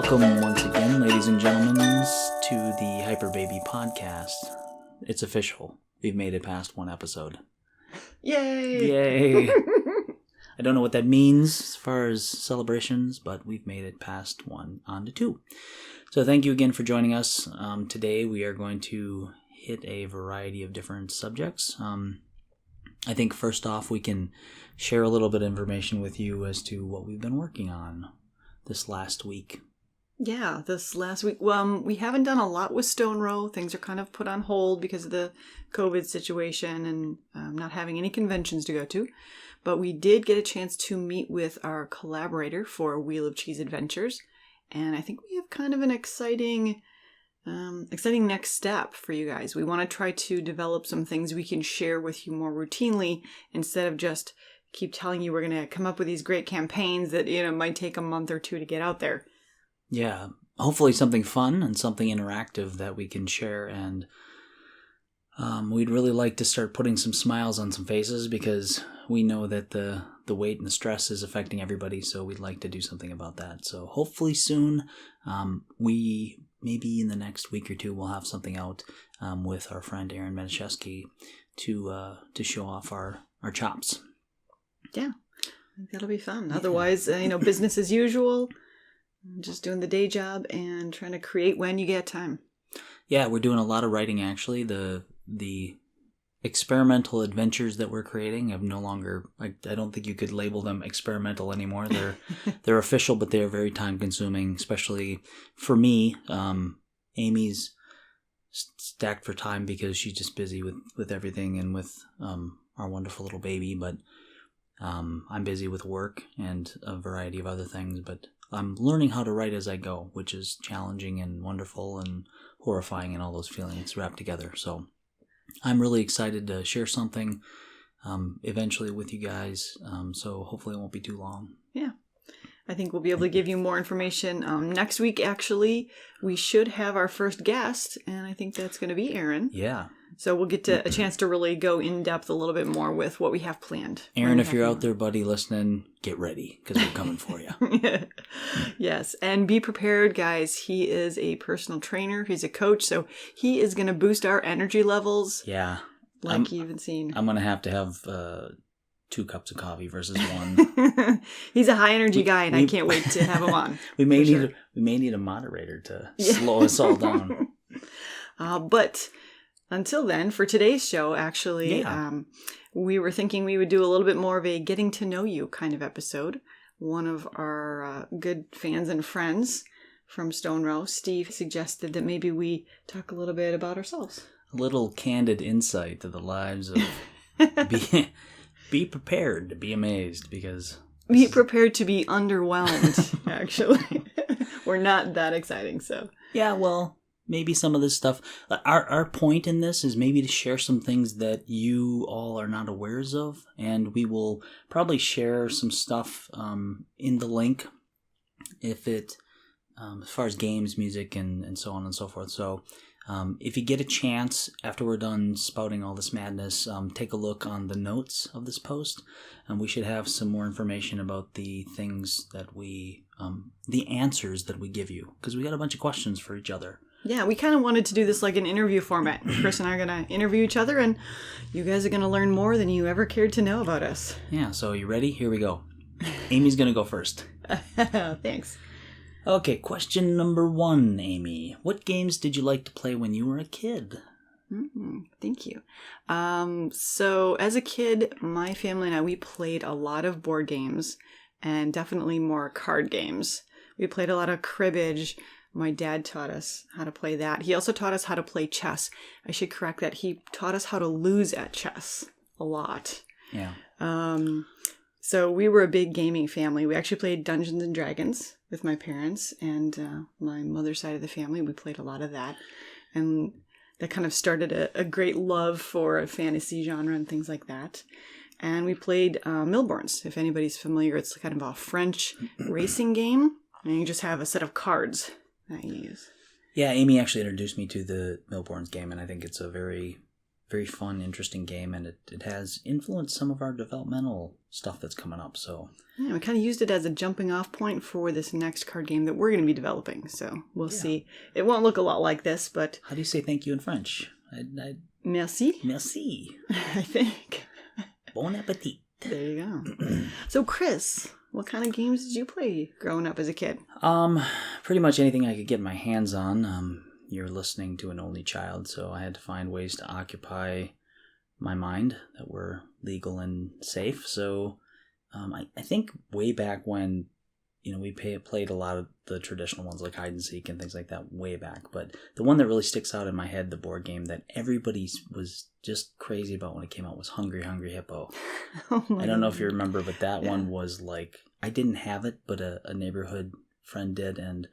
Welcome once again, ladies and gentlemen, to the Hyperbaby Podcast. It's official. We've made it past one episode. Yay! Yay! I don't know what that means as far as celebrations, but we've made it past one on to two. So thank you again for joining us. Today we are going to hit a variety of different subjects. I think first off we can share a little bit of information with you as to what we've been working on this last week. Yeah, this last week. We haven't done a lot with Stone Row. Things are kind of put on hold because of the COVID situation and not having any conventions to go to. But we did get a chance to meet with our collaborator for Wheel of Cheese Adventures. And I think we have kind of an exciting next step for you guys. We want to try to develop some things we can share with you more routinely instead of just keep telling you we're going to come up with these great campaigns that, might take a month or two to get out there. Yeah, hopefully something fun and something interactive that we can share, and we'd really like to start putting some smiles on some faces because we know that the weight and the stress is affecting everybody, so we'd like to do something about that. So hopefully soon, we maybe in the next week or two, we'll have something out with our friend Aaron Maniszewski to show off our chops. Yeah, I think that'll be fun. Yeah. Otherwise, business as usual. Just doing the day job and trying to create when you get time. Yeah, we're doing a lot of writing, actually. The experimental adventures that we're creating have no longer... I don't think you could label them experimental anymore. They're official, but they're very time-consuming, especially for me. Amy's stacked for time because she's just busy with everything and with our wonderful little baby, but I'm busy with work and a variety of other things, but I'm learning how to write as I go, which is challenging and wonderful and horrifying and all those feelings wrapped together. So I'm really excited to share something eventually with you guys. So hopefully it won't be too long. Yeah. I think we'll be able to give you more information. Next week, actually, we should have our first guest, and I think that's going to be Aaron. Yeah. So we'll get to a chance to really go in depth a little bit more with what we have planned. Aaron, if you're out there, buddy, listening, get ready because we're coming for you. Yes. And be prepared, guys. He is a personal trainer. He's a coach. So he is going to boost our energy levels. Yeah. Like you haven't seen. I'm going to have 2 cups of coffee versus 1. He's a high energy guy, and I can't wait to have him on. We may need a moderator to slow us all down. But until then, for today's show, actually, we were thinking we would do a little bit more of a getting to know you kind of episode. One of our good fans and friends from Stone Row, Steve, suggested that maybe we talk a little bit about ourselves. A little candid insight to the lives of Be prepared to be amazed because... Be prepared to be underwhelmed, actually. We're not that exciting, so... Yeah, well, maybe some of this stuff... Our point in this is maybe to share some things that you all are not aware of, and we will probably share some stuff in the link if it... as far as games, music, and so on and so forth. So... if you get a chance, after we're done spouting all this madness, take a look on the notes of this post. We should have some more information about the things that the answers that we give you. Because we got a bunch of questions for each other. Yeah, we kind of wanted to do this like an interview format. Chris and I are going to interview each other, and you guys are going to learn more than you ever cared to know about us. Yeah, so you ready? Here we go. Amy's going to go first. Thanks. Okay, question number 1, Amy. What games did you like to play when you were a kid? Thank you. So as a kid, my family and I, we played a lot of board games and definitely more card games. We played a lot of cribbage. My dad taught us how to play that. He also taught us how to play chess. I should correct that. He taught us how to lose at chess a lot. Yeah. So we were a big gaming family. We actually played Dungeons and Dragons with my parents and my mother's side of the family. We played a lot of that. And that kind of started a great love for a fantasy genre and things like that. And we played Melvins, if anybody's familiar. It's kind of a French racing game. And you just have a set of cards that you use. Yeah, Amy actually introduced me to the Melvins game, and I think it's a very very fun, interesting game, and it has influenced some of our developmental stuff that's coming up. So yeah, we kind of used it as a jumping off point for this next card game that we're going to be developing. So we'll see. It won't look a lot like this, but how do you say thank you in French? Merci. Merci. I think. Bon appetit. There you go. So, Chris, what kind of games did you play growing up as a kid? Pretty much anything I could get my hands on. You're listening to an only child, so I had to find ways to occupy my mind that were legal and safe. So I think way back when, we played a lot of the traditional ones like hide and seek and things like that way back. But the one that really sticks out in my head, the board game that everybody was just crazy about when it came out, was Hungry Hungry Hippo. I don't know if you remember, but that one was like, I didn't have it, but a neighborhood friend did, and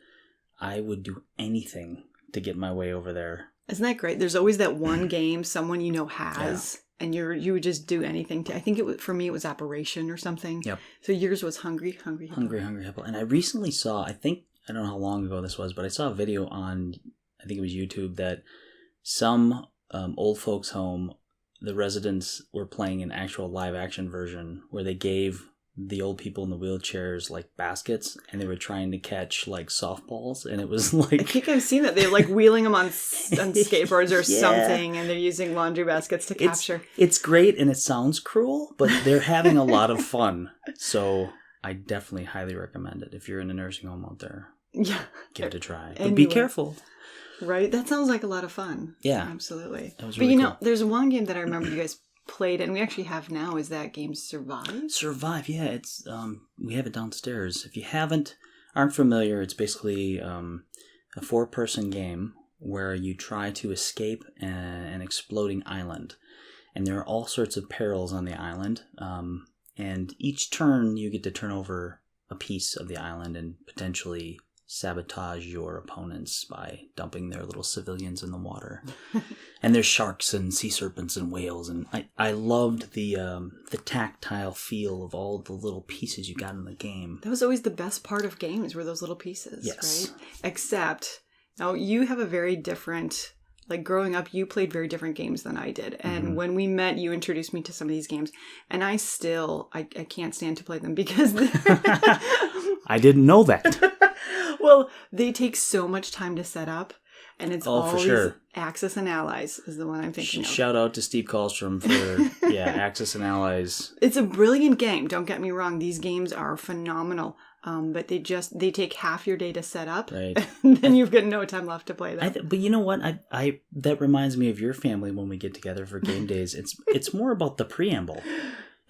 I would do anything to get my way over there. Isn't that great? There's always that one game someone has, and you would just do anything to. I think for me it was Operation or something. Yep. So yours was Hungry Hungry Hippo. Hungry Hungry Hippo. And I recently saw, I don't know how long ago this was, but I saw a video on, I think it was YouTube, that some old folks' home, the residents were playing an actual live action version where they gave the old people in the wheelchairs like baskets, and they were trying to catch like softballs, and it was like, I think I've seen that. They're like wheeling them on skateboards or something, and they're using laundry baskets to capture. It's great, and it sounds cruel, but they're having a lot of fun. So I definitely highly recommend it if you're in a nursing home out there. Yeah, give it a try, but be careful. Right, that sounds like a lot of fun. Yeah, absolutely. That was really cool. There's one game that I remember you guys played, and we actually have now, is that game Survive? Yeah, it's we have it downstairs. If you aren't familiar, it's basically a 4-person game where you try to escape an exploding island, and there are all sorts of perils on the island, and each turn you get to turn over a piece of the island and potentially sabotage your opponents by dumping their little civilians in the water. And there's sharks and sea serpents and whales, and I loved the tactile feel of all the little pieces you got in the game. That was always the best part of games, were those little pieces, yes. Right? Except now you have a very different, like growing up you played very different games than I did, and when we met you introduced me to some of these games, and I can't stand to play them because I didn't know that. Well, they take so much time to set up, and it's all for these sure. Axis and Allies is the one I'm thinking of. Shout out to Steve Kallstrom for Axis and Allies. It's a brilliant game. Don't get me wrong; these games are phenomenal. But they take half your day to set up, right? And then you've got no time left to play them. But you know what? I that reminds me of your family when we get together for game days. It's more about the preamble.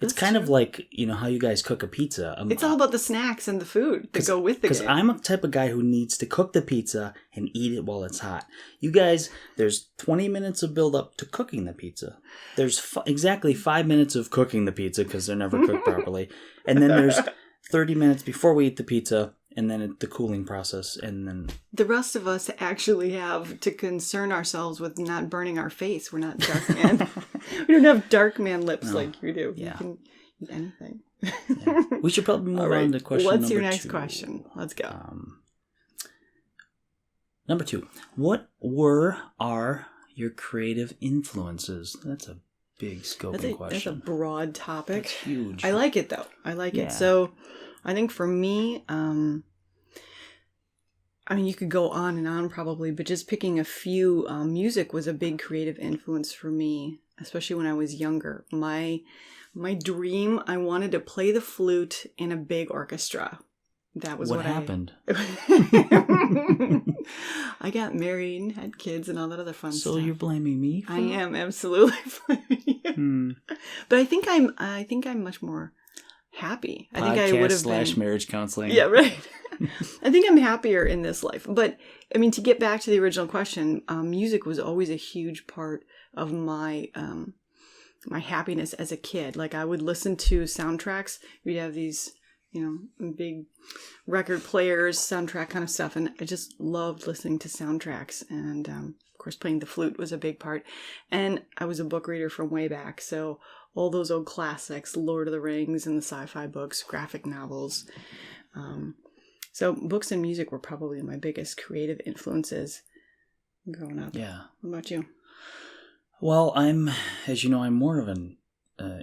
It's kind of like, how you guys cook a pizza. It's all about the snacks and the food that go with the game. Because I'm a type of guy who needs to cook the pizza and eat it while it's hot. You guys, there's 20 minutes of build up to cooking the pizza. There's exactly 5 minutes of cooking the pizza because they're never cooked properly. And then there's 30 minutes before we eat the pizza, and then the cooling process, and then... The rest of us actually have to concern ourselves with not burning our face. We're not dark man. We don't have dark man lips like you do. Yeah. You can eat anything. Yeah. We should probably move on to question number 2. What's your next question? Let's go. Number 2. What are your creative influences? That's a big scoping question. That's a broad topic. That's huge. I like it, though. I like it. So... I think for me, you could go on and on probably, but just picking a few, music was a big creative influence for me, especially when I was younger. My dream, I wanted to play the flute in a big orchestra. That was what happened. I got married and had kids and all that other fun stuff. So you're blaming me? I am absolutely blaming you. But I think I'm much more happy. I think I would have been /marriage counseling. Yeah, right. I think I'm happier in this life. But to get back to the original question, music was always a huge part of my my happiness as a kid. Like I would listen to soundtracks. We'd have these, big record players, soundtrack kind of stuff, and I just loved listening to soundtracks. And of course, playing the flute was a big part. And I was a book reader from way back, so all those old classics, Lord of the Rings and the sci-fi books, graphic novels. So books and music were probably my biggest creative influences growing up. Yeah. What about you? Well, as you know, I'm more of an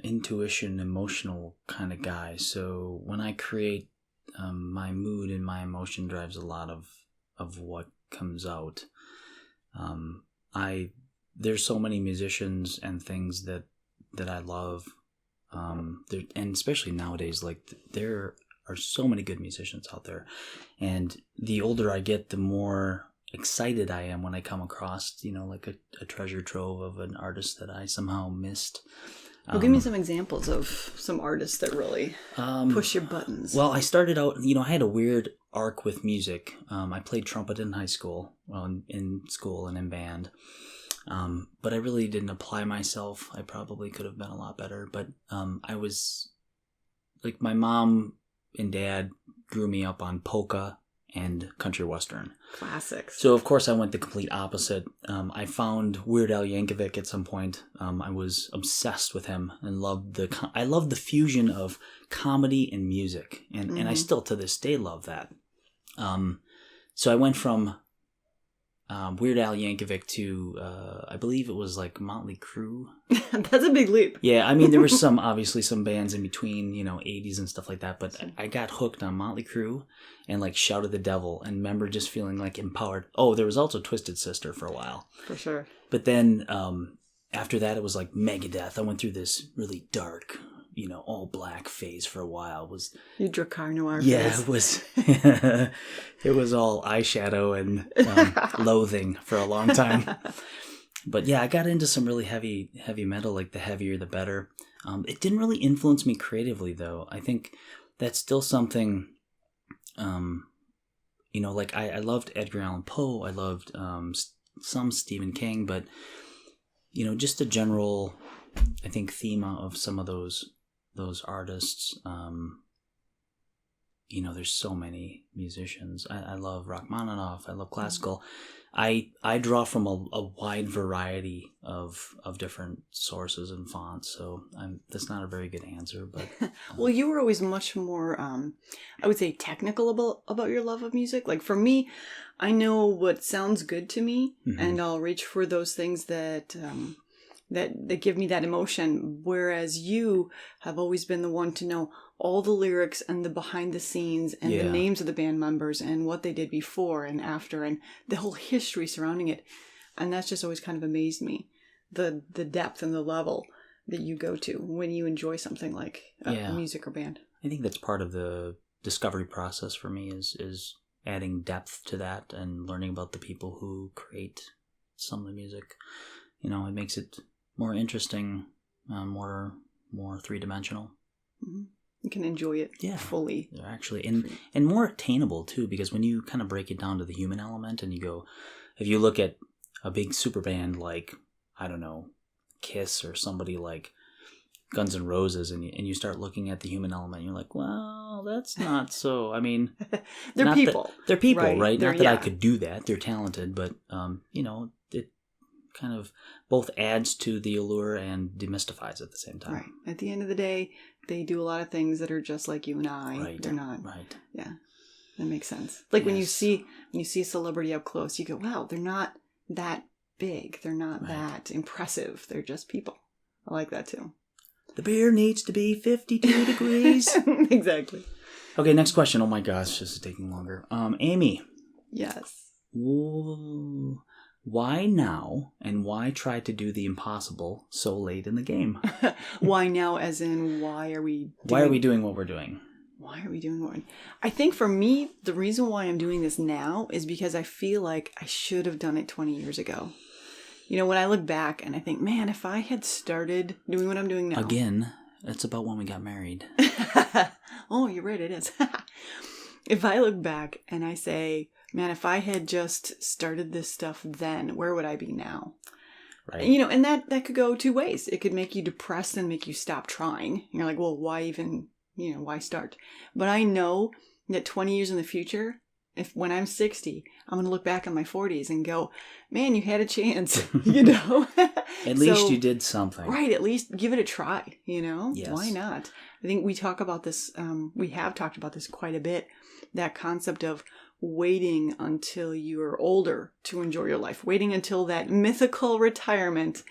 intuition, emotional kind of guy. So when I create, my mood and my emotion drives a lot of what comes out. There's so many musicians and things that I love, and especially nowadays, like there are so many good musicians out there, and the older I get, the more excited I am when I come across, like a treasure trove of an artist that I somehow missed. Well, give me some examples of some artists that really push your buttons. Well, I started out, I had a weird arc with music. I played trumpet in high school, in school and in band. But I really didn't apply myself. I probably could have been a lot better. But I was, like, my mom and dad grew me up on polka and country western. Classics. So, of course, I went the complete opposite. I found Weird Al Yankovic at some point. I was obsessed with him and I loved the fusion of comedy and music. And I still, to this day, love that. So I went from Weird Al Yankovic to, I believe it was like Motley Crue. That's a big leap. Yeah, I mean, there was obviously some bands in between, 80s and stuff like that, but I got hooked on Motley Crue and like Shout at the Devil, and remember just feeling like empowered. Oh, there was also Twisted Sister for a while. For sure. But then after that, it was like Megadeth. I went through this really dark, all black phase for a while. You Drakkar Noir yeah, phase. It was it was all eyeshadow and loathing for a long time. But yeah, I got into some really heavy metal, like the heavier the better. It didn't really influence me creatively, though. I think that's still something, like I loved Edgar Allan Poe. I loved some Stephen King, but, just the general, I think, theme of some of those artists. There's so many musicians. I love Rachmaninoff. I love classical. I draw from a wide variety of different sources and fonts. So that's not a very good answer, but well, you were always much more, I would say, technical about your love of music. Like for me, I know what sounds good to me, and I'll reach for those things that give me that emotion, whereas you have always been the one to know all the lyrics and the behind the scenes and the names of the band members and what they did before and after and the whole history surrounding it. And that's just always kind of amazed me, the depth and the level that you go to when you enjoy something like music or band. I think that's part of the discovery process for me is adding depth to that and learning about the people who create some of the music. It makes it more interesting, more three-dimensional. Mm-hmm. You can enjoy it fully. Actually, and more attainable, too, because when you kind of break it down to the human element and you go, if you look at a big super band like, I don't know, Kiss or somebody like Guns N' Roses, and you start looking at the human element, you're like, well, that's not so, I mean... they're people. They're people, right? Not that I could do that. They're talented, but, it kind of both adds to the allure and demystifies at the same time. Right. At the end of the day, they do a lot of things that are just like you and I. Right. They're not. Right. Yeah. That makes sense. Like when you see a celebrity up close, you go, wow, they're not that big. They're not that impressive. They're just people. I like that too. The beer needs to be 52 degrees. Exactly. Okay, next question. Oh my gosh, this is taking longer. Amy. Yes. Ooh. Why now, and why try to do the impossible so late in the game? Why now, as in why are we doing what we're doing? Why are we doing what? I think for me, the reason why I'm doing this now is because I feel like I should have done it 20 years ago. When I look back and I think, man, if I had started doing what I'm doing now. Again, that's about when we got married. Oh, you're right, it is. If I look back and I say, man, if I had just started this stuff then, where would I be now? Right. And that could go two ways. It could make you depressed and make you stop trying. You're like, well, why even, why start? But I know that 20 years in the future, when I'm 60, I'm going to look back on my 40s and go, man, you had a chance, At least you did something. Right. At least give it a try, Yes. Why not? I think we talk about this, we have talked about this quite a bit, that concept of waiting until you're older to enjoy your life, waiting until that mythical retirement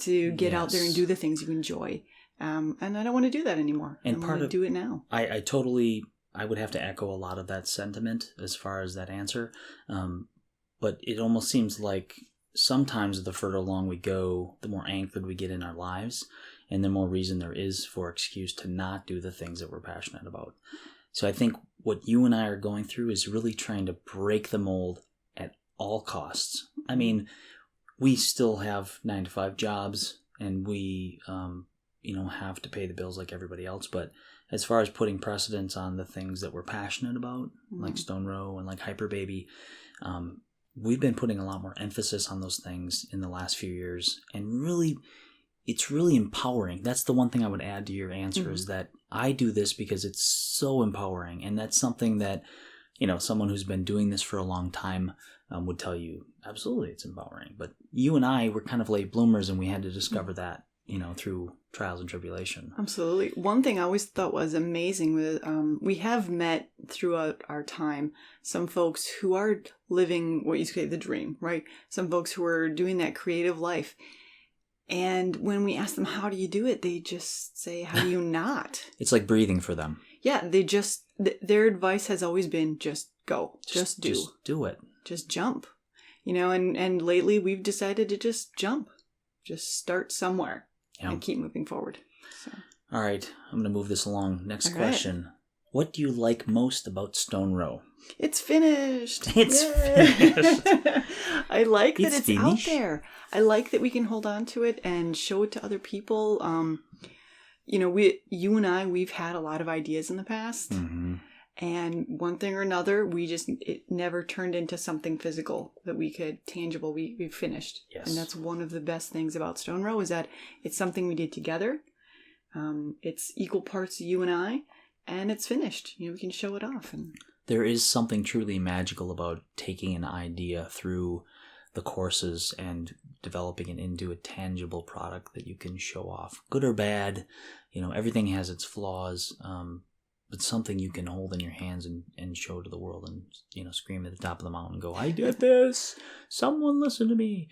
to get out there and do the things you enjoy. And I don't want to do that anymore. And I want to do it now. I would have to echo a lot of that sentiment as far as that answer. But it almost seems like sometimes the further along we go, the more anchored we get in our lives, and the more reason there is for excuse to not do the things that we're passionate about. So I think what you and I are going through is really trying to break the mold at all costs. I mean, we still have 9-to-5 jobs, and we, have to pay the bills like everybody else. But as far as putting precedence on the things that we're passionate about, like Stone Row and like Hyperbaby, we've been putting a lot more emphasis on those things in the last few years. And really, it's really empowering. That's the one thing I would add to your answer is that I do this because it's so empowering. And that's something that, someone who's been doing this for a long time would tell you, absolutely, it's empowering. But you and I were kind of late bloomers, and we had to discover that, through trials and tribulation. Absolutely. One thing I always thought was amazing was we have met throughout our time some folks who are living what you say the dream, right? Some folks who are doing that creative life. And when we ask them, how do you do it? They just say, how do you not? It's like breathing for them. Yeah, their advice has always been, just go, just do. Just do it. Just jump. And lately we've decided to just jump. Just start somewhere and keep moving forward. So. All right, I'm going to move this along. Next All question. Right. What do you like most about Stone Row? It's finished. It's finished. I like that it's out there. I like that we can hold on to it and show it to other people. You and I, we've had a lot of ideas in the past. Mm-hmm. And one thing or another, it never turned into something physical that tangible, we finished. Yes. And that's one of the best things about Stone Row is that it's something we did together. It's equal parts you and I, and it's finished. We can show it off. And there is something truly magical about taking an idea through the courses and developing it into a tangible product that you can show off. Good or bad, everything has its flaws. But something you can hold in your hands and show to the world and, scream at the top of the mountain and go, I did this. Someone listen to me.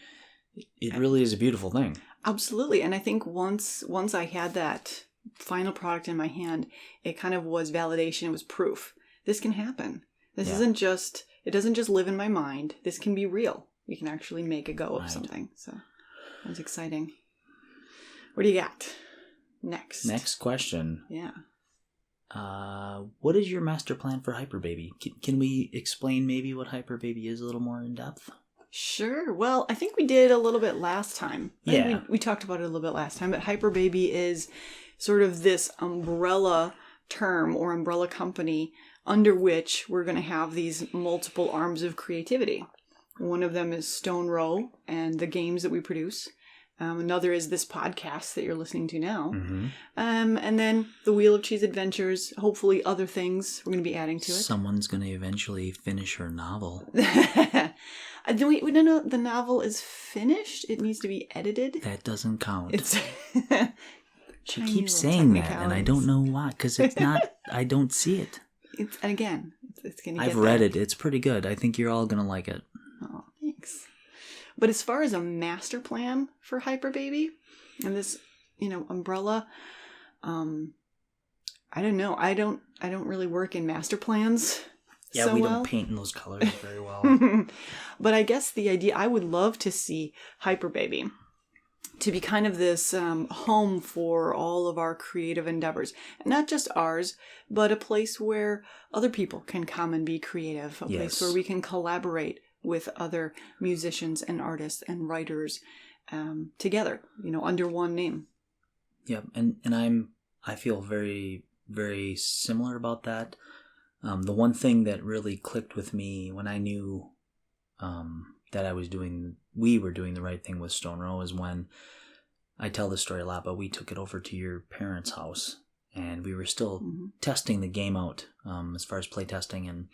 It really is a beautiful thing. Absolutely. And I think once I had that final product in my hand, it kind of was validation. It was proof. This can happen. This isn't just, it doesn't just live in my mind. This can be real. We can actually make a go of something. So that was exciting. What do you got next? Next question. Yeah. What is your master plan for Hyperbaby? Can we explain maybe what Hyperbaby is a little more in depth? Sure. Well, I think we did a little bit last time. Yeah. We talked about it a little bit last time, but Hyperbaby is sort of this umbrella term or umbrella company under which we're going to have these multiple arms of creativity. One of them is Stone Row and the games that we produce. Another is this podcast that you're listening to now. Mm-hmm. And then the Wheel of Cheese Adventures, hopefully other things we're going to be adding to it. Someone's going to eventually finish her novel. No, the novel is finished. It needs to be edited. That doesn't count. She keeps saying that, and I don't know why, because it's not, I don't see it. It's going to get I've read it. It's pretty good. I think you're all going to like it. Oh, thanks. But as far as a master plan for Hyperbaby and this, umbrella, I don't know. I don't really work in master plans. Yeah, we don't paint in those colors very well. But I guess the idea, I would love to see Hyperbaby to be kind of this home for all of our creative endeavors. And not just ours, but a place where other people can come and be creative. A place where we can collaborate with other musicians and artists and writers together, under one name. Yeah, and I feel very, very similar about that. The one thing that really clicked with me when I knew that we were doing the right thing with Stone Row is when, I tell this story a lot, but we took it over to your parents' house and we were still testing the game out as far as play testing,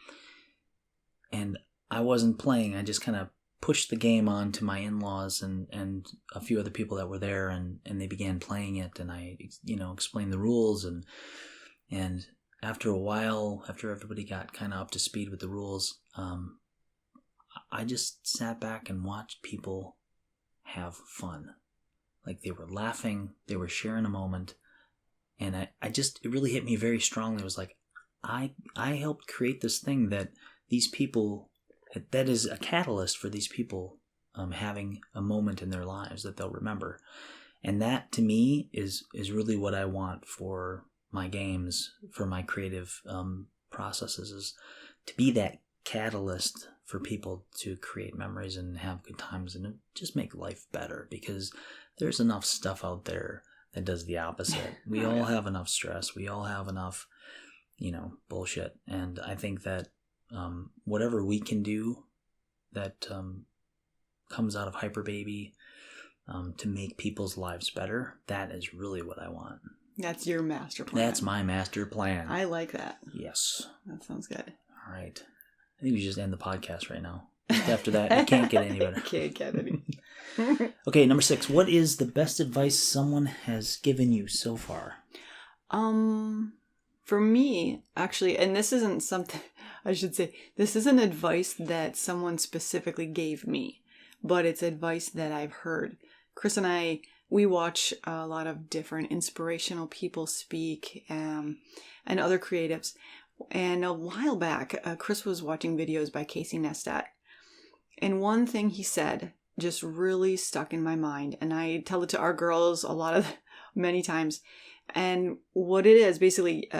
and I wasn't playing. I just kind of pushed the game on to my in-laws and a few other people that were there, and they began playing it, and I explained the rules, and after a while, after everybody got kind of up to speed with the rules, I just sat back and watched people have fun. Like they were laughing, they were sharing a moment. And it really hit me very strongly. It was like, I helped create this thing that these people, that is a catalyst for these people having a moment in their lives that they'll remember. And that to me is really what I want for my games, for my creative processes, is to be that catalyst for people to create memories and have good times and just make life better, because there's enough stuff out there that does the opposite. We all have enough stress. We all have enough, bullshit. And I think that whatever we can do that comes out of Hyperbaby to make people's lives better, that is really what I want. That's your master plan. That's my master plan. I like that. Yes. That sounds good. All right. I think we just end the podcast right now. After that, it can't get any better. Can't get any. Okay, number 6. What is the best advice someone has given you so far? For me, actually, and this isn't something, I should say, this isn't advice that someone specifically gave me, but it's advice that I've heard. Chris and I, we watch a lot of different inspirational people speak and other creatives. And a while back, Chris was watching videos by Casey Neistat. And one thing he said just really stuck in my mind. And I tell it to our girls many times. And what it is, basically,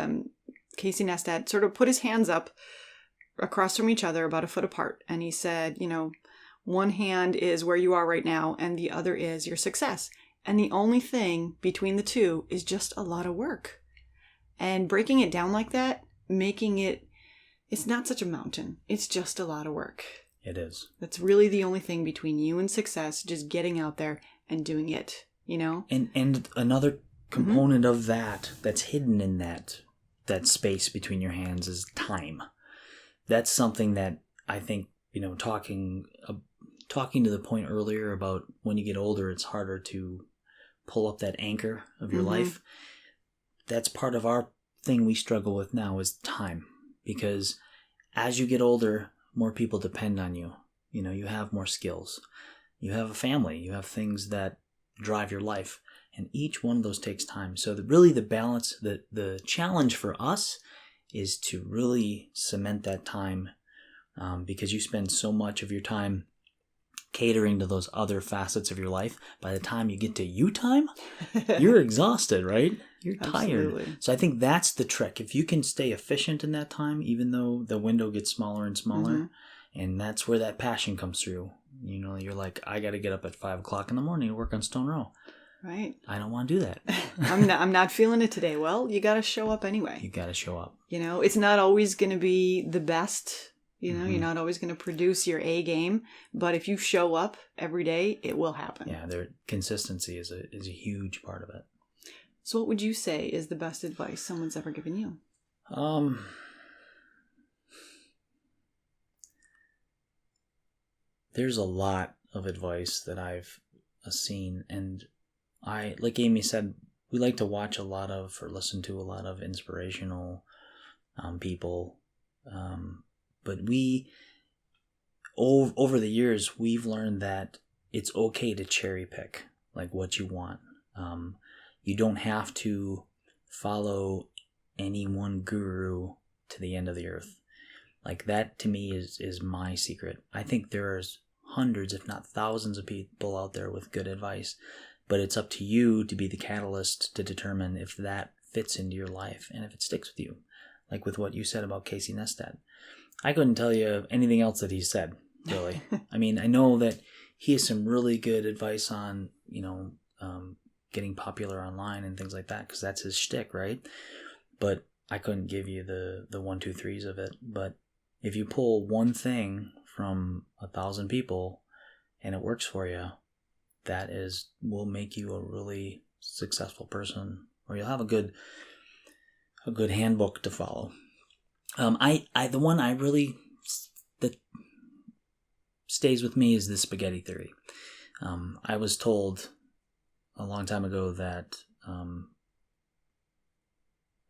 Casey Neistat sort of put his hands up across from each other about a foot apart. And he said, one hand is where you are right now, and the other is your success. And the only thing between the two is just a lot of work. And breaking it down like that, making it's not such a mountain. It's just a lot of work. It is. That's really the only thing between you and success, just getting out there and doing it, And another component of that's hidden in that space between your hands is time. That's something that I think, talking to the point earlier about when you get older, it's harder to pull up that anchor of your life. That's part of our thing we struggle with now is time, because as you get older, more people depend on you. You have more skills. You have a family. You have things that drive your life. And each one of those takes time. So really the balance, the challenge for us is to really cement that time because you spend so much of your time catering to those other facets of your life. By the time you get to you time, you're exhausted, right? You're tired. Absolutely. So I think that's the trick. If you can stay efficient in that time, even though the window gets smaller and smaller, and that's where that passion comes through. You're like, I got to get up at 5 o'clock in the morning to work on Stone Row. Right. I don't want to do that. I'm not feeling it today. Well, you got to show up anyway. You got to show up. It's not always going to be the best. You're not always going to produce your A game, but if you show up every day, it will happen. Yeah, consistency is a huge part of it. So what would you say is the best advice someone's ever given you? There's a lot of advice that I've seen, and like Amy said, we like to watch a lot of or listen to a lot of inspirational people. But over the years, we've learned that it's okay to cherry pick like what you want. You don't have to follow any one guru to the end of the earth. Like that to me is my secret. I think there's hundreds, if not thousands of people out there with good advice, but it's up to you to be the catalyst to determine if that fits into your life and if it sticks with you. Like with what you said about Casey Neistat. I couldn't tell you anything else that he said, really. I mean, I know that he has some really good advice on, getting popular online and things like that, because that's his shtick, right? But I couldn't give you the 1, 2, 3s of it. But if you pull one thing from 1,000 people and it works for you, that will make you a really successful person, or you'll have a good handbook to follow. The one I really that stays with me is the spaghetti theory. I was told a long time ago that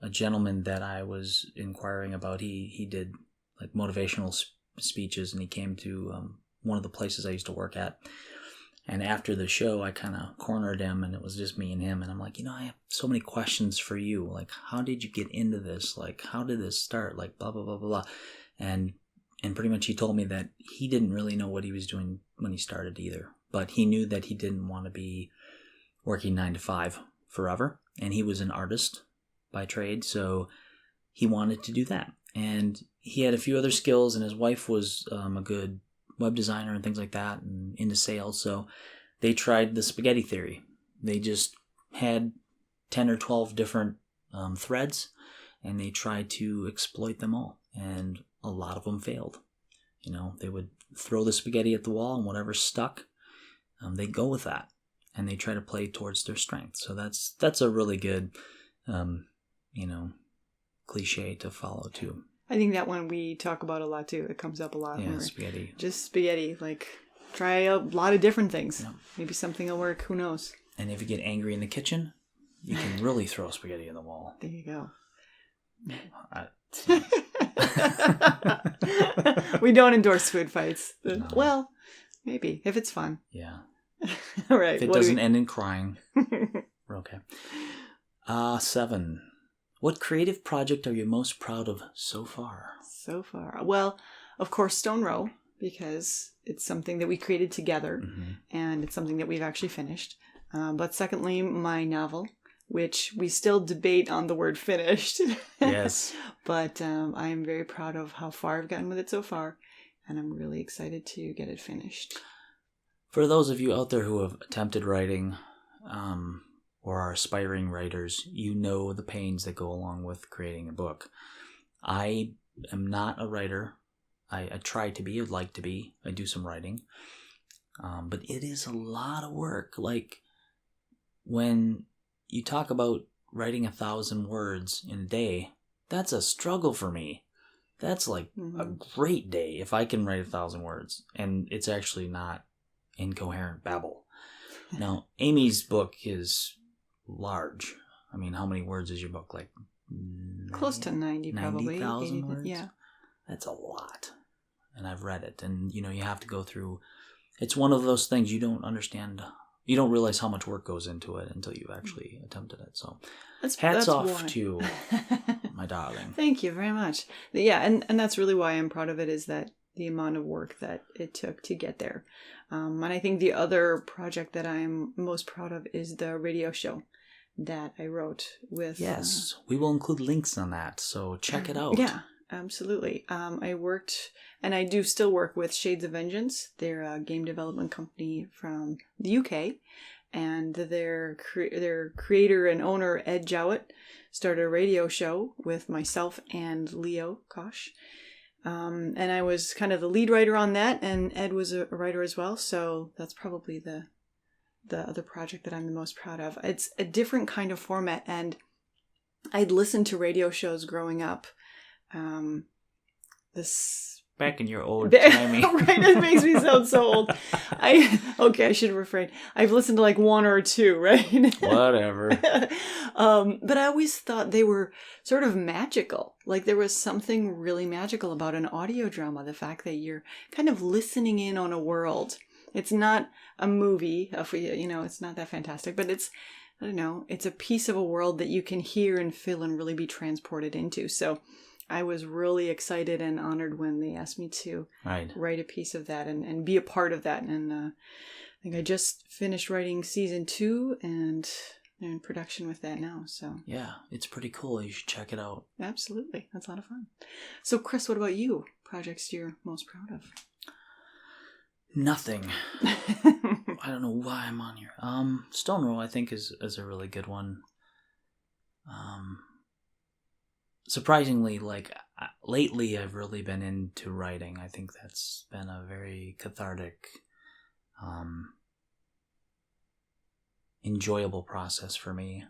a gentleman that I was inquiring about, he did like motivational speeches, and he came to one of the places I used to work at, And after the show, I kind of cornered him, and it was just me and him. And I'm like, I have so many questions for you. Like, how did you get into this? Like, how did this start? Like, blah, blah, blah, blah, blah. And pretty much he told me that he didn't really know what he was doing when he started either. But he knew that he didn't want to be working 9 to 5 forever. And he was an artist by trade, so he wanted to do that. And he had a few other skills, and his wife was a good web designer and things like that, and into sales. So they tried the spaghetti theory. They just had 10 or 12 different threads, and they tried to exploit them all. And a lot of them failed. They would throw the spaghetti at the wall, and whatever stuck, they'd go with that. And they try to play towards their strengths. So that's a really good, cliche to follow too. I think that one we talk about a lot too. It comes up a lot. Yeah, spaghetti. Just spaghetti. Like, try a lot of different things. Yeah. Maybe something will work. Who knows? And if you get angry in the kitchen, you can really throw spaghetti in the wall. There you go. We don't endorse food fights. No. Well, maybe if it's fun. Yeah. All right. If it doesn't end in crying, we're okay. 7. What creative project are you most proud of so far? So far. Well, of course, Stone Row, because it's something that we created together, and it's something that we've actually finished. But secondly, my novel, which we still debate on the word finished. Yes. But I am very proud of how far I've gotten with it so far, and I'm really excited to get it finished. For those of you out there who have attempted writing, or are aspiring writers, you know the pains that go along with creating a book. I am not a writer. I try to be. I'd like to be. I do some writing. But it is a lot of work. Like, when you talk about writing 1,000 words in a day, that's a struggle for me. That's like a great day if I can write 1,000 words. And it's actually not incoherent babble. Now, Amy's book is large. I mean, how many words is your book? Like close to 90 probably. 90,000 words? Yeah. That's a lot. And I've read it. And, you have to go through... It's one of those things you don't understand. You don't realize how much work goes into it until you've actually attempted it. So hats off to my darling. Thank you very much. Yeah, and that's really why I'm proud of it, is that the amount of work that it took to get there. And I think the other project that I'm most proud of is the radio show that I wrote with... Yes, we will include links on that, so check it out. Yeah, absolutely. I worked, and I do still work with Shades of Vengeance. They're a game development company from the UK, and their creator and owner, Ed Jowett, started a radio show with myself and Leo Kosh. And I was kind of the lead writer on that, and Ed was a writer as well, so that's probably the other project that I'm the most proud of. It's a different kind of format, and I'd listened to radio shows growing up. Back in your old timey. Right, it makes me sound so old. I should refrain. I've listened to like one or two, right? Whatever. But I always thought they were sort of magical. Like, there was something really magical about an audio drama. The fact that you're kind of listening in on a world. It's not a movie, it's not that fantastic, but it's a piece of a world that you can hear and feel and really be transported into. So I was really excited and honored when they asked me to write a piece of that and be a part of that. And I think I just finished writing season 2, and they're in production with that now. So yeah, it's pretty cool. You should check it out. Absolutely. That's a lot of fun. So Chris, what about you? Projects you're most proud of? Nothing. I don't know why I'm on here. Stone Row, I think, is a really good one. Surprisingly, lately I've really been into writing. I think that's been a very cathartic, enjoyable process for me.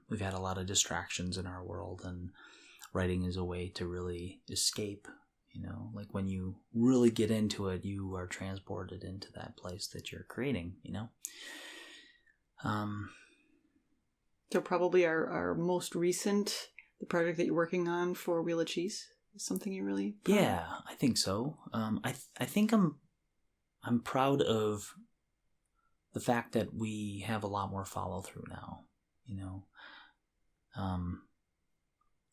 We've had a lot of distractions in our world, and writing is a way to really escape. Like, when you really get into it, you are transported into that place that you're creating, So probably our most recent, the project that you're working on for Wheel of Cheese, is something you're really proud of? Yeah, I think so. I think I'm proud of the fact that we have a lot more follow through now,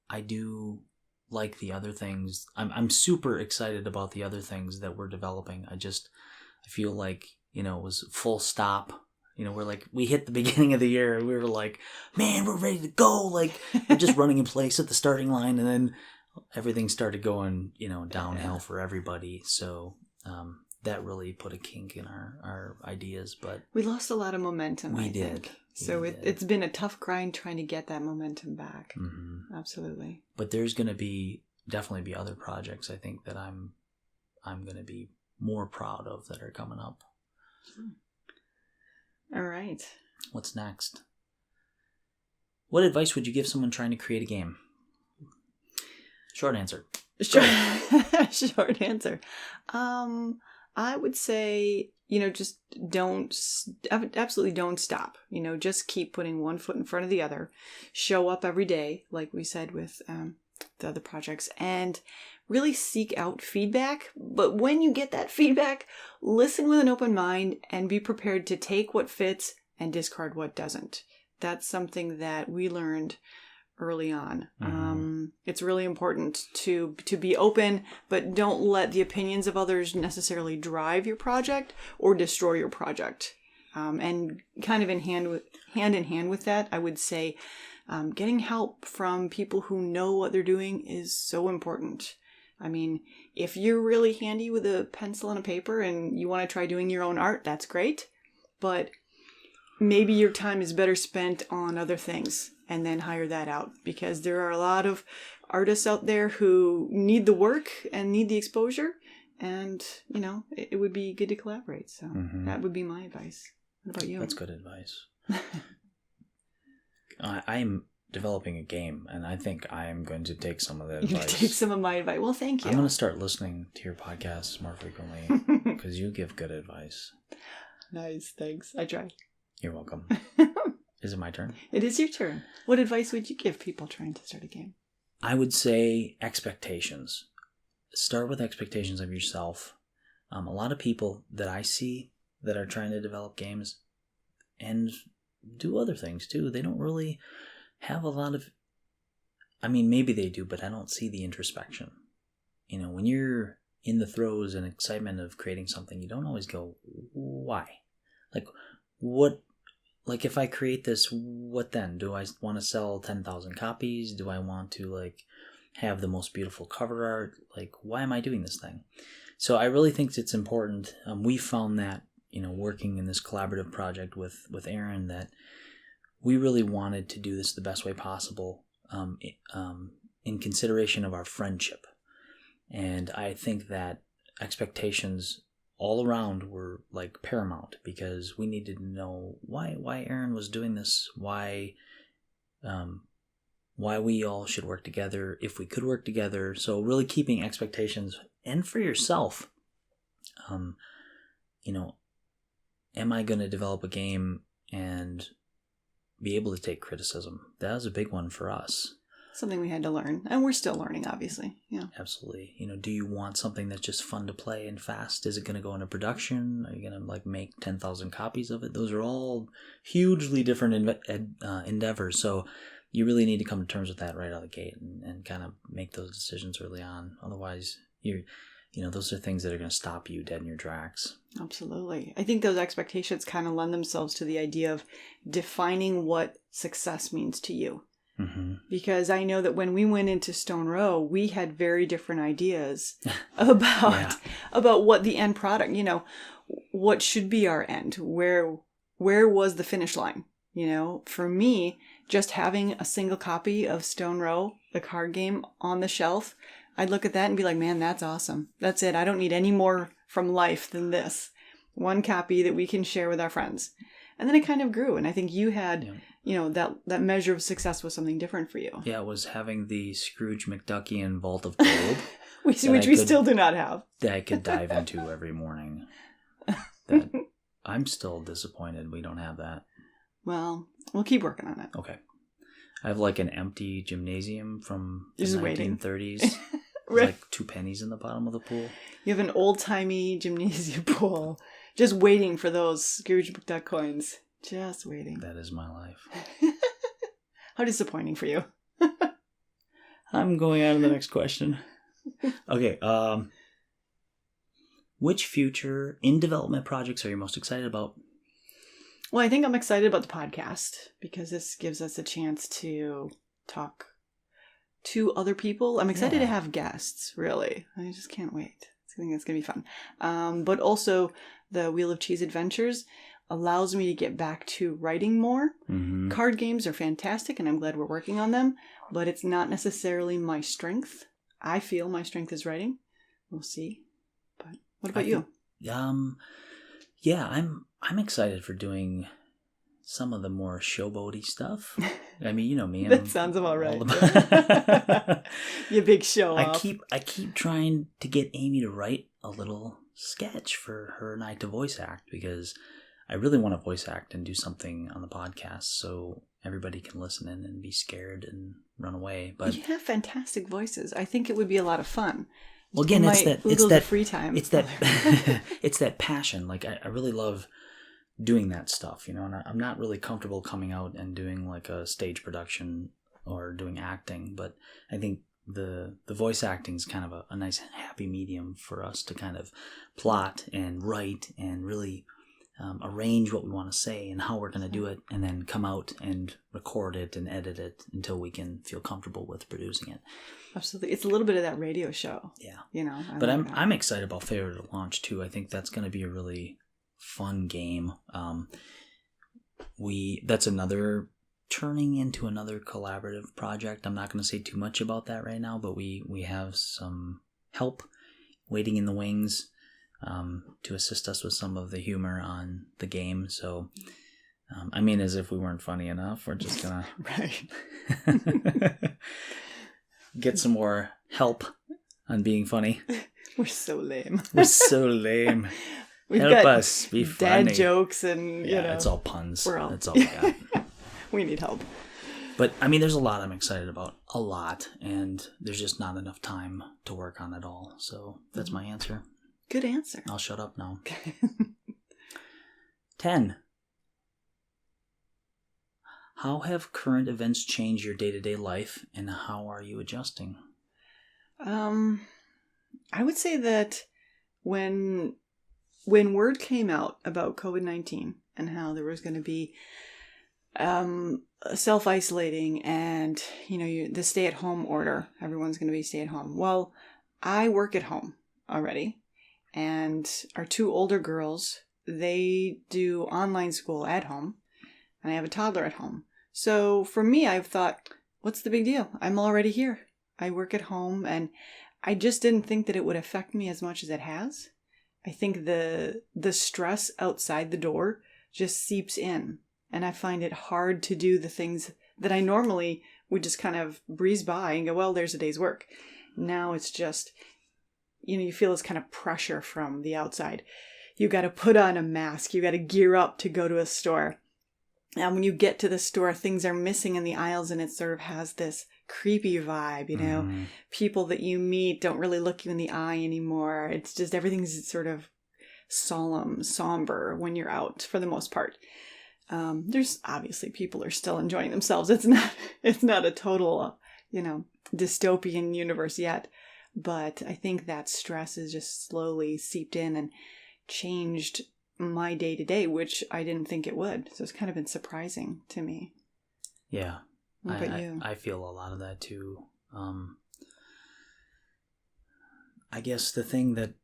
I do like the other things. I'm super excited about the other things that we're developing. I feel like, it was full stop. We hit the beginning of the year and we were like, man, we're ready to go. Like, we're just running in place at the starting line, and then everything started going, downhill for everybody. So that really put a kink in our ideas. But we lost a lot of momentum, I think. So it's been a tough grind trying to get that momentum back. Mm-hmm. Absolutely. But there's going to definitely be other projects, I think, that I'm going to be more proud of that are coming up. All right. What's next? What advice would you give someone trying to create a game? Short answer. Short answer. I would say, just absolutely don't stop. Just keep putting one foot in front of the other. Show up every day, like we said with the other projects, and really seek out feedback. But when you get that feedback, listen with an open mind and be prepared to take what fits and discard what doesn't. That's something that we learned early on. Mm-hmm. It's really important to be open, but don't let the opinions of others necessarily drive your project or destroy your project. And kind of hand in hand with that, I would say getting help from people who know what they're doing is so important. I mean, if you're really handy with a pencil and a paper and you want to try doing your own art, that's great. But maybe your time is better spent on other things, and then hire that out, because there are a lot of artists out there who need the work and need the exposure, and it would be good to collaborate. So That would be my advice. What about you? That's good advice. I'm developing a game, and I think I am going to take some of that advice. You take some of my advice. Well, thank you. I'm going to start listening to your podcasts more frequently because you give good advice. Nice, thanks. I try. You're welcome. Is it my turn? It is your turn. What advice would you give people trying to start a game? I would say expectations. Start with expectations of yourself. A lot of people that I see that are trying to develop games and do other things too, they don't really have a lot of... I mean, maybe they do, but I don't see the introspection. When you're in the throes and excitement of creating something, you don't always go, why? What... if I create this, what then? Do I want to sell 10,000 copies? Do I want to, have the most beautiful cover art? Why am I doing this thing? So I really think it's important. We found that, working in this collaborative project with Aaron, that we really wanted to do this the best way possible in consideration of our friendship. And I think that expectations all around were paramount, because we needed to know why Aaron was doing this, why we all should work together, if we could work together. So really keeping expectations, and for yourself, am I going to develop a game and be able to take criticism? That was a big one for us. Something we had to learn, and we're still learning, obviously. Yeah, absolutely. Do you want something that's just fun to play and fast? Is it going to go into production? Are you going to make 10,000 copies of it? Those are all hugely different endeavors. So you really need to come to terms with that right out of the gate and kind of make those decisions early on. Otherwise, those are things that are going to stop you dead in your tracks. Absolutely. I think those expectations kind of lend themselves to the idea of defining what success means to you. Mm-hmm. Because I know that when we went into Stone Row, we had very different ideas about what the end product, what should be our end, where was the finish line. For me, just having a single copy of Stone Row, the card game, on the shelf, I'd look at that and be like, man, that's awesome. That's it. I don't need any more from life than this. One copy that we can share with our friends. And then it kind of grew. And I think you had, that measure of success was something different for you. Yeah, it was having the Scrooge McDuckian Vault of Gold. which we still do not have. That I could dive into every morning. That I'm still disappointed we don't have that. Well, we'll keep working on it. Okay. I have an empty gymnasium from the 1930s. Right. There's 2 pennies in the bottom of the pool. You have an old-timey gymnasium pool. Just waiting for those Scrooge McDuck coins. Just waiting. That is my life. How disappointing for you. I'm going on to the next question. Okay. Which future in development projects are you most excited about? Well, I think I'm excited about the podcast because this gives us a chance to talk to other people. I'm excited to have guests, really. I just can't wait. I think it's going to be fun. But also, the Wheel of Cheese Adventures allows me to get back to writing more. Mm-hmm. Card games are fantastic, and I'm glad we're working on them, but it's not necessarily my strength. I feel my strength is writing. We'll see. But what about you? Yeah, I'm excited for doing some of the more showboaty stuff. I mean, you know me. That sounds about right. You big show off. I keep trying to get Amy to write a little sketch for her and I to voice act, because I really want to voice act and do something on the podcast so everybody can listen in and be scared and run away. But you have fantastic voices. I think it would be a lot of fun. Well, again, it's that free time. It's that it's that passion. Like I really love doing that stuff, you know. And I'm not really comfortable coming out and doing like a stage production or doing acting, but I think the voice acting is kind of a nice happy medium for us to kind of plot and write and really arrange what we want to say and how we're going to do it, and then come out and record it and edit it until we can feel comfortable with producing it. Absolutely. It's a little bit of that radio show. Yeah. You know. But I'm excited about Failure to Launch too. I think that's going to be a really fun game. That's another turning into another collaborative project. I'm not going to say too much about that right now, but we have some help waiting in the wings to assist us with some of the humor on the game. So, I mean, as if we weren't funny enough, we're just gonna get some more help on being funny. We're so lame. We're so lame. Help us be funny. Dad jokes and you know, it's all puns. That's all we got. We need help. But I mean, there's a lot I'm excited about, a lot, and there's just not enough time to work on it all. So that's my answer. Good answer. I'll shut up now. 10. How have current events changed your day-to-day life, and how are you adjusting? I would say that when word came out about COVID-19 and how there was going to be self-isolating and, you know, the stay-at-home order, everyone's going to be stay-at-home. Well, I work at home already. And our two older girls, they do online school at home, and I have a toddler at home. So for me, I've thought, what's the big deal? I'm already here. I work at home, and I just didn't think that it would affect me as much as it has. I think the stress outside the door just seeps in, and I find it hard to do the things that I normally would just kind of breeze by and go, well, there's a day's work. Now it's just, you know, you feel this kind of pressure from the outside. You got to put on a mask. You got to gear up to go to a store. And when you get to the store, things are missing in the aisles, and it sort of has this creepy vibe, you know. Mm. People that you meet don't really look you in the eye anymore. It's just everything's sort of solemn, somber when you're out for the most part. There's obviously people are still enjoying themselves. It's not a total, you know, dystopian universe yet. But I think that stress has just slowly seeped in and changed my day-to-day, which I didn't think it would. So it's kind of been surprising to me. Yeah. What about you? I feel a lot of that too. I guess the thing that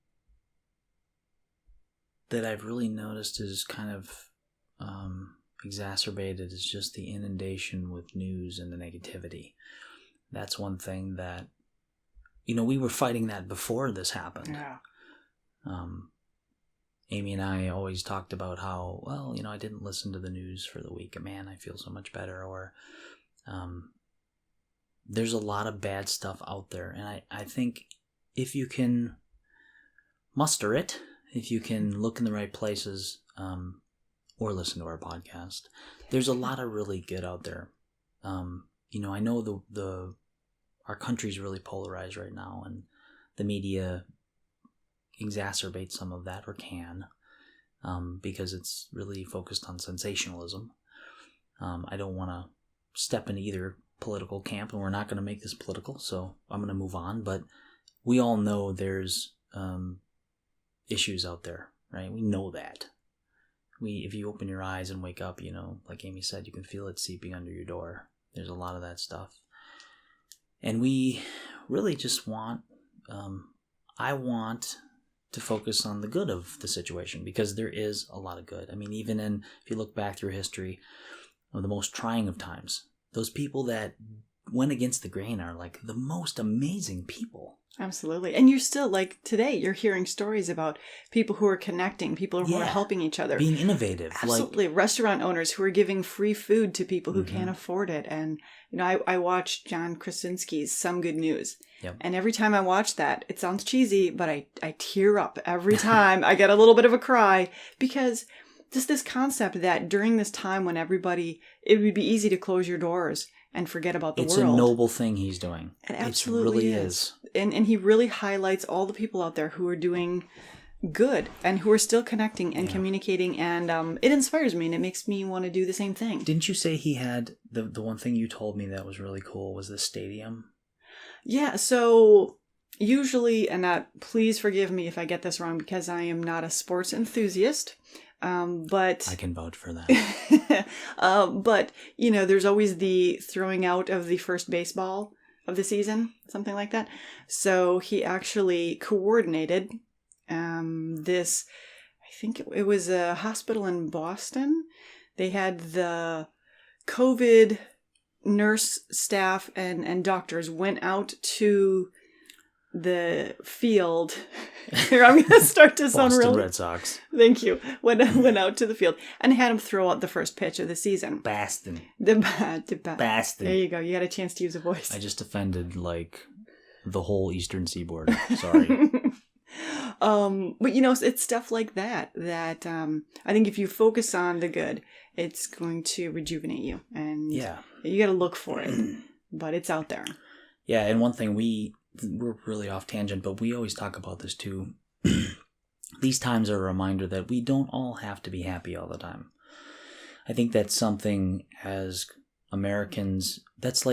I've really noticed is kind of exacerbated is just the inundation with news and the negativity. That's one thing that, you know, we were fighting that before this happened. Yeah. Amy and I always talked about how, well, you know, I didn't listen to the news for the week, and man, I feel so much better. Or there's a lot of bad stuff out there, and I think if you can muster it, if you can look in the right places, or listen to our podcast, there's a lot of really good out there. You know, I know our country's really polarized right now, and the media exacerbates some of that, or can. because it's really focused on sensationalism. I don't want to step in either political camp, and we're not going to make this political, so I'm going to move on. But we all know there's issues out there, right? We know that. If you open your eyes and wake up, like Amy said, you can feel it seeping under your door. There's a lot of that stuff. And we really just want, I want to focus on the good of the situation, because there is a lot of good. I mean, even if you look back through history of the most trying of times, those people that went against the grain are like the most amazing people. Absolutely. And you're still, like today, you're hearing stories about people who are connecting, people who are helping each other. Being innovative. Absolutely. Restaurant owners who are giving free food to people who can't afford it. And, I watched John Krasinski's Some Good News. Yep. And every time I watch that, it sounds cheesy, but I tear up every time. I get a little bit of a cry, because just this concept that during this time when it would be easy to close your doors and forget about the world. It's a noble thing he's doing. It absolutely really is. And he really highlights all the people out there who are doing good and who are still connecting and communicating. And it inspires me, and it makes me want to do the same thing. Didn't you say he had, the one thing you told me that was really cool was the stadium? Yeah, so usually, and please forgive me if I get this wrong, because I am not a sports enthusiast. But I can vouch for that. But, there's always the throwing out of the first baseball of the season, something like that. So he actually coordinated this, I think it was a hospital in Boston. They had the COVID nurse staff and doctors went out to the field. Here, I'm going to start to sound Boston real. Red Sox. Thank you. Went out to the field and had him throw out the first pitch of the season. Boston. Boston. There you go. You got a chance to use a voice. I just offended the whole Eastern Seaboard. Sorry. But it's stuff like that I think if you focus on the good, it's going to rejuvenate you, and you got to look for it, but it's out there. Yeah, and one thing we're really off tangent, but we always talk about this too. These times are a reminder that we don't all have to be happy all the time. I think that's something as Americans, that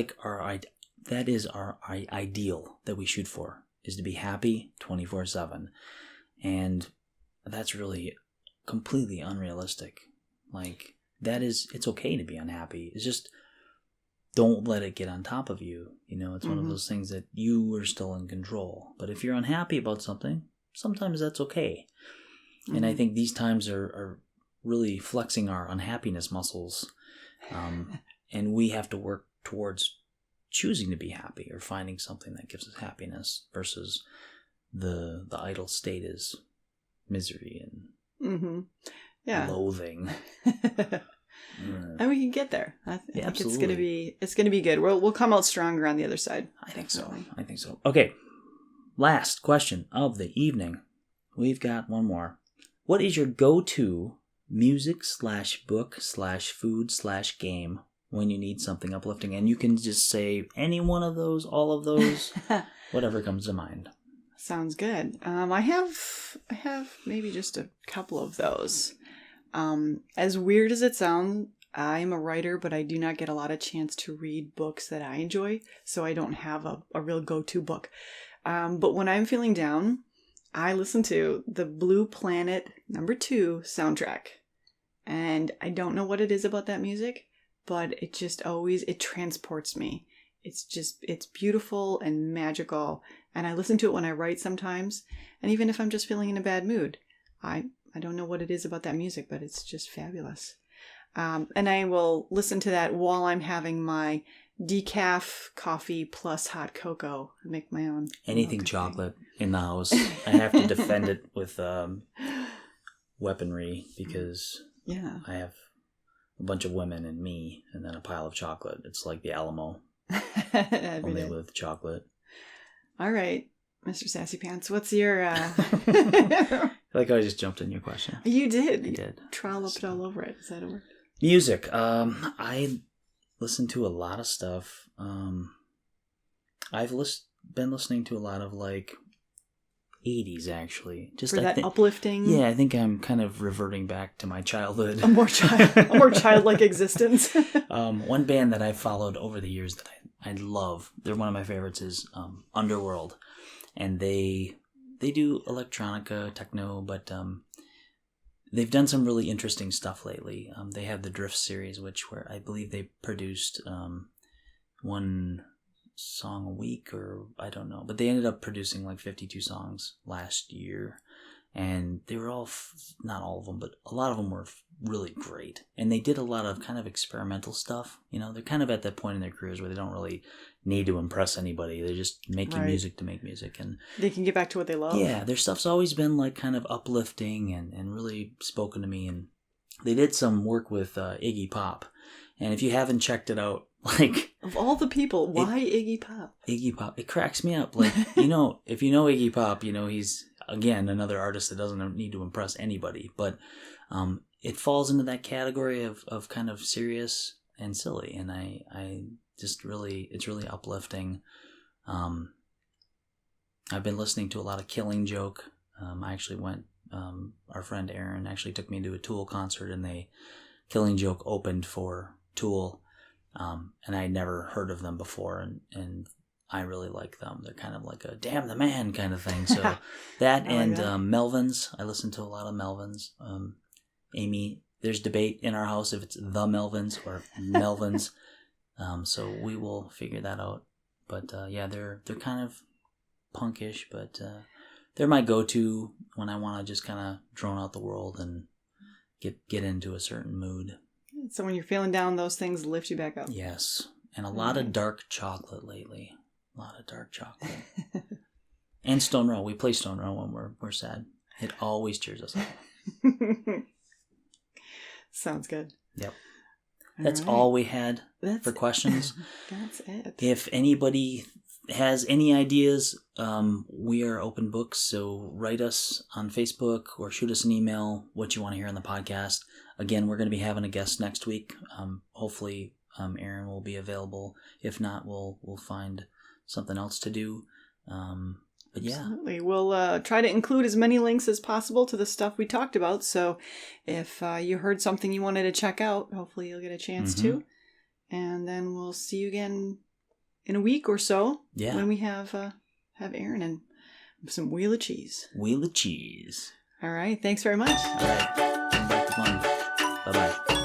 is our ideal that we shoot for, is to be happy 24/7. And that's really completely unrealistic. It's okay to be unhappy. It's just, don't let it get on top of you. It's one of those things that you are still in control. But if you're unhappy about something, sometimes that's okay. And I think these times are really flexing our unhappiness muscles. And we have to work towards choosing to be happy, or finding something that gives us happiness, versus the idle state is misery and loathing. And we can get there. I think absolutely. it's gonna be good. We'll come out stronger on the other side. I think so. Okay, last question of the evening. We've got one more. What is your go-to music/book/food/game when you need something uplifting? And you can just say any one of those, all of those, whatever comes to mind. Sounds good. I have maybe just a couple of those. As weird as it sounds, I'm a writer, but I do not get a lot of chance to read books that I enjoy, so I don't have a real go-to book. But when I'm feeling down, I listen to the Blue Planet #2 soundtrack. And I don't know what it is about that music, but it just it transports me. It's beautiful and magical. And I listen to it when I write sometimes. And even if I'm just feeling in a bad mood, I don't know what it is about that music, but it's just fabulous. And I will listen to that while I'm having my decaf coffee plus hot cocoa. I make my own. Anything chocolate in the house. I have to defend it with weaponry, because I have a bunch of women and me, and then a pile of chocolate. It's like the Alamo, only with chocolate. All right, Mr. Sassy Pants, what's your... I like how I just jumped in your question. You did. I did. Trolloped all over it. Is that a word? Music. I listen to a lot of stuff. I've been listening to a lot of 80s, actually. Just For that uplifting. Yeah, I think I'm kind of reverting back to my childhood. A more childlike existence. One band that I followed over the years that I love, they're one of my favorites, is Underworld. And they do electronica, techno, but they've done some really interesting stuff lately. They have the Drift series, where I believe they produced one song a week, or I don't know, but they ended up producing like 52 songs last year, and they were all not all of them, but a lot of them were really great, and they did a lot of kind of experimental stuff. They're kind of at that point in their careers where they don't really need to impress anybody. They're just making music to make music, and they can get back to what they love. Yeah, their stuff's always been like kind of uplifting and really spoken to me. And they did some work with Iggy Pop, and if you haven't checked it out, like, of all the people, why Iggy Pop? Iggy Pop, it cracks me up. Like, if you know Iggy Pop, he's, again, another artist that doesn't need to impress anybody. But it falls into that category of kind of serious and silly. And I just really, it's really uplifting. I've been listening to a lot of Killing Joke. I actually went, our friend Aaron actually took me to a Tool concert, and Killing Joke opened for Tool. And I had never heard of them before, and I really like them. They're kind of like a damn the man kind of thing. So that and Melvins. I listen to a lot of Melvins. Amy, there's debate in our house if it's the Melvins or Melvins. So we will figure that out. But yeah, they're kind of punkish, but they're my go-to when I want to just kind of drone out the world and get into a certain mood. So when you're feeling down, those things lift you back up. Yes. And a lot of dark chocolate lately. A lot of dark chocolate. And Stone Row. We play Stone Row when we're sad. It always cheers us up. Sounds good. Yep. That's all we had for questions. That's it. If anybody has any ideas, we are open books. So write us on Facebook or shoot us an email what you want to hear on the podcast. Again, we're going to be having a guest next week. Hopefully, Aaron will be available. If not, we'll find something else to do. But yeah. Absolutely. We'll try to include as many links as possible to the stuff we talked about. So if you heard something you wanted to check out, hopefully you'll get a chance to. And then we'll see you again in a week or so when we have Aaron and some Wheel of Cheese. Wheel of Cheese. All right. Thanks very much. All right. Come back to fun. Bye-bye.